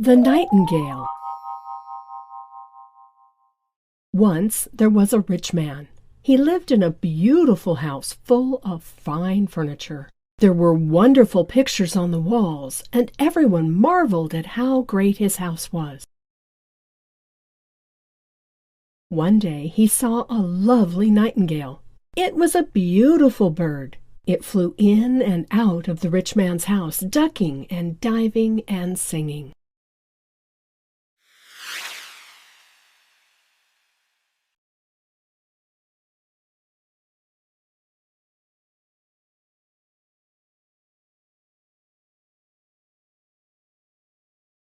The Nightingale. Once there was a rich man. He lived in a beautiful house full of fine furniture. There were wonderful pictures on the walls, and everyone marveled at how great his house was. One day he saw a lovely nightingale. It was a beautiful bird. It flew in and out of the rich man's house, ducking and diving and singing.